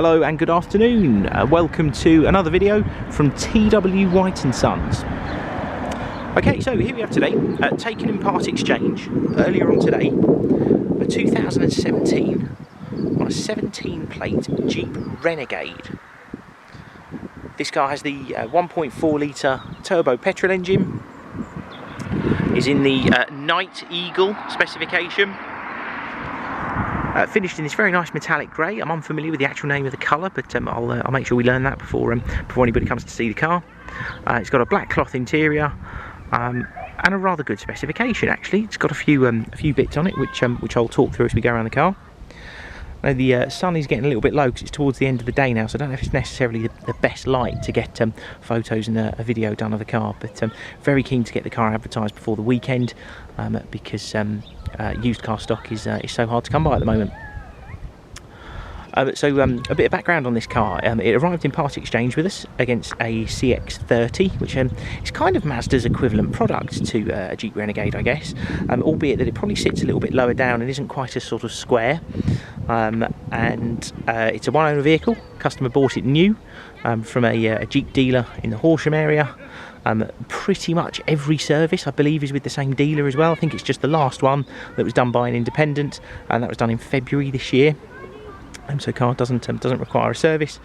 Hello and good afternoon. Welcome to another video from T.W White Sons. Okay, so here we have today, taken in part exchange earlier on today, a 2017 on a 17 plate Jeep Renegade. This car has the 1.4 litre turbo petrol engine, is in the Night Eagle specification. Finished in this very nice metallic grey. I'm unfamiliar with the actual name of the colour, but I'll make sure we learn that before anybody comes to see the car. It's got a black cloth interior and a rather good specification actually. It's got a few bits on it which I'll talk through as we go around the car. Now the sun is getting a little bit low because it's towards the end of the day now, so I don't know if it's necessarily the best light to get photos and a video done of the car, but very keen to get the car advertised before the weekend because used car stock is so hard to come by at the moment. So a bit of background on this car. It arrived in part exchange with us against a CX30, which is kind of Mazda's equivalent product to a Jeep Renegade, I guess, albeit that it probably sits a little bit lower down and isn't quite as sort of square. It's a one-owner vehicle. Customer bought it new from a Jeep dealer in the Horsham area. Pretty much every service, I believe, is with the same dealer as well. I think it's just the last one that was done by an independent, and that was done in February this year. So car doesn't require a service.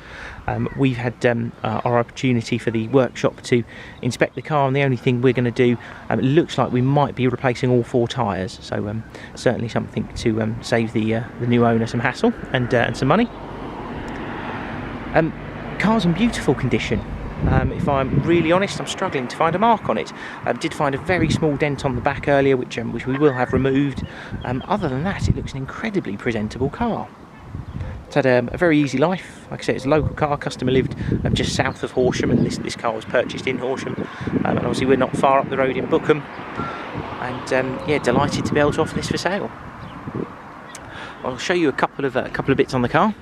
We've had our opportunity for the workshop to inspect the car, and the only thing we're going to do, it looks like we might be replacing all 4 tyres. So certainly something to save the new owner some hassle and some money. Car's in beautiful condition. If I'm really honest, I'm struggling to find a mark on it. Did find a very small dent on the back earlier, which we will have removed. Other than that, it looks an incredibly presentable car. It's had a very easy life. Like I said, it's a local car. Customer lived just south of Horsham, and this car was purchased in Horsham. And obviously we're not far up the road in Bookham. And yeah, delighted to be able to offer this for sale. I'll show you a couple of bits on the car.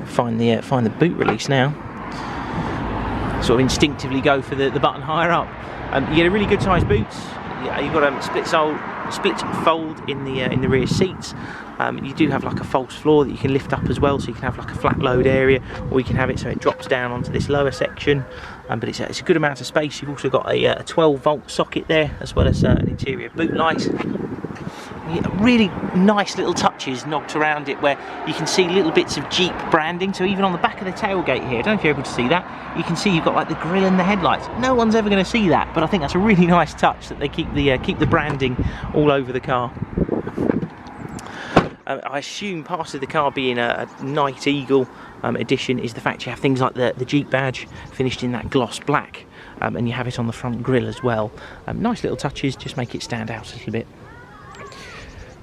Find the boot release now. Sort of instinctively go for the button higher up. You get a really good sized boot. You've got a split fold in the rear seats. You do have like a false floor that you can lift up as well, so you can have like a flat load area, or you can have it so it drops down onto this lower section. But it's a good amount of space. You've also got a 12-volt socket there, as well as an interior boot light. Really nice little touches knocked around it where you can see little bits of Jeep branding. So even on the back of the tailgate here, I don't know if you're able to see that, you can see you've got like the grille and the headlights. No one's ever going to see that, but I think that's a really nice touch that they keep the branding all over the car. I assume part of the car being a Night Eagle edition is the fact you have things like the Jeep badge finished in that gloss black, and you have it on the front grille as well. Nice little touches, just make it stand out a little bit.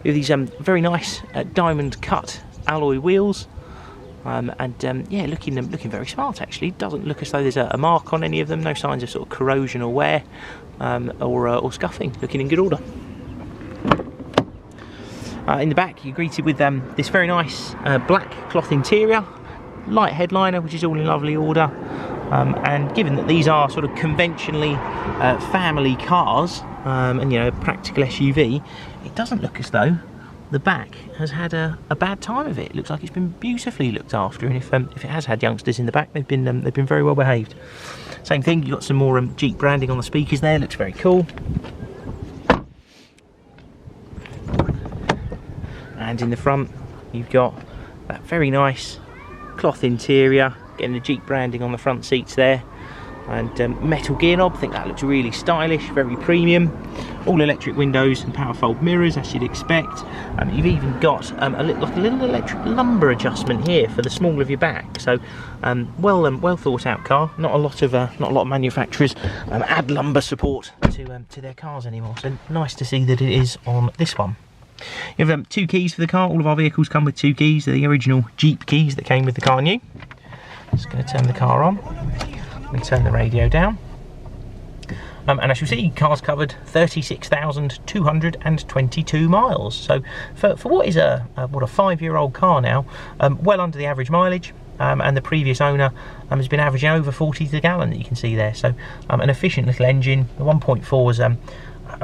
With these very nice diamond cut alloy wheels, yeah, looking very smart actually. Doesn't look as though there's a mark on any of them. No signs of sort of corrosion or wear or scuffing. Looking in good order. In the back, you're greeted with this very nice black cloth interior, light headliner, which is all in lovely order. And given that these are sort of conventionally family cars, and you know, practical SUV, it doesn't look as though the back has had a bad time of it. It looks like it's been beautifully looked after, and if it has had youngsters in the back, they've been very well behaved. Same thing, you've got some more Jeep branding on the speakers there. Looks very cool. And in the front, you've got that very nice cloth interior, getting the Jeep branding on the front seats there, and metal gear knob. I think that looks really stylish, very premium. All electric windows and power fold mirrors, as you'd expect. You've even got a little electric lumbar adjustment here for the small of your back. So well thought out car. Not a lot of manufacturers add lumbar support to their cars anymore. So nice to see that it is on this one. You have 2 keys for the car. All of our vehicles come with 2 keys. They're the original Jeep keys that came with the car new. Just going to turn the car on. Let me turn the radio down. And as you'll see, car's covered 36,222 miles. So for what is a 5-year-old car now, well under the average mileage. And the previous owner has been averaging over 40 to the gallon that you can see there. So an efficient little engine. The 1.4 is a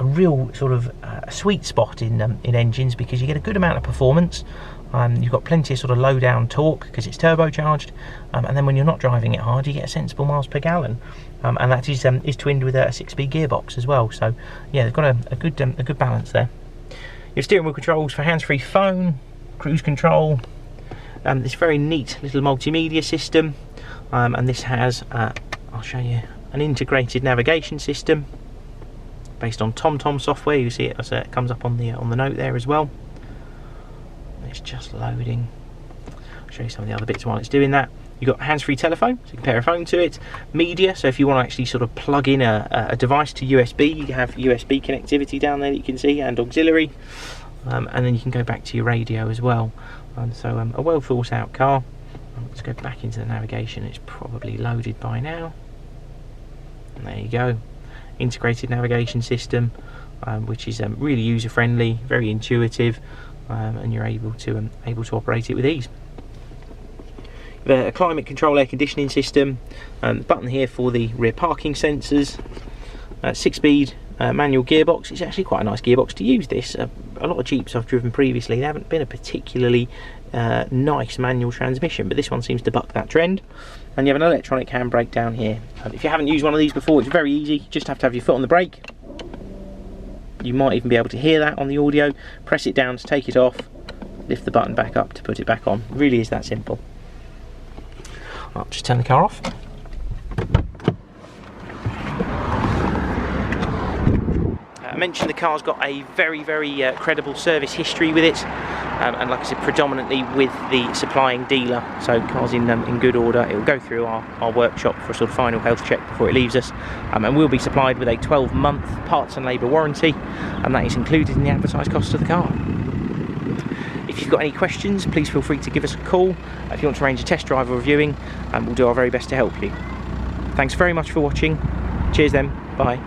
real sort of sweet spot in engines, because you get a good amount of performance You've got plenty of sort of low down torque because it's turbocharged, and then when you're not driving it hard you get a sensible miles per gallon, and that is twinned with a 6-speed gearbox as well. So yeah, they've got a good balance there. Your steering wheel controls for hands-free phone, cruise control, this very neat little multimedia system, and this has I'll show you, an integrated navigation system based on TomTom software. You see it as it comes up on the note there as well. It's just loading. I'll show you some of the other bits while it's doing that. You've got hands-free telephone, so you can pair a phone to it. Media, so if you want to actually sort of plug in a device to USB, you have USB connectivity down there that you can see, and auxiliary, and then you can go back to your radio as well. So a well thought out car. Let's go back into the navigation. It's probably loaded by now. And there you go. Integrated navigation system, which is really user friendly, very intuitive, and you're able to operate it with ease. A climate control air conditioning system, button here for the rear parking sensors, 6-speed manual gearbox. It's actually quite a nice gearbox to use this. A lot of Jeeps I've driven previously, they haven't been a particularly nice manual transmission, but this one seems to buck that trend. And you have an electronic handbrake down here. If you haven't used one of these before, it's very easy. You just have to have your foot on the brake. You might even be able to hear that on the audio. Press it down to take it off, lift the button back up to put it back on. It really is that simple. I'll just turn the car off. I mentioned the car's got a very credible service history with it, and like I said, predominantly with the supplying dealer. So car's in good order. It will go through our workshop for a sort of final health check before it leaves us, and will be supplied with a 12-month parts and labour warranty, and that is included in the advertised cost of the car. If you've got any questions, please feel free to give us a call. If you want to arrange a test drive or reviewing, we'll do our very best to help you. Thanks very much for watching. Cheers then. Bye.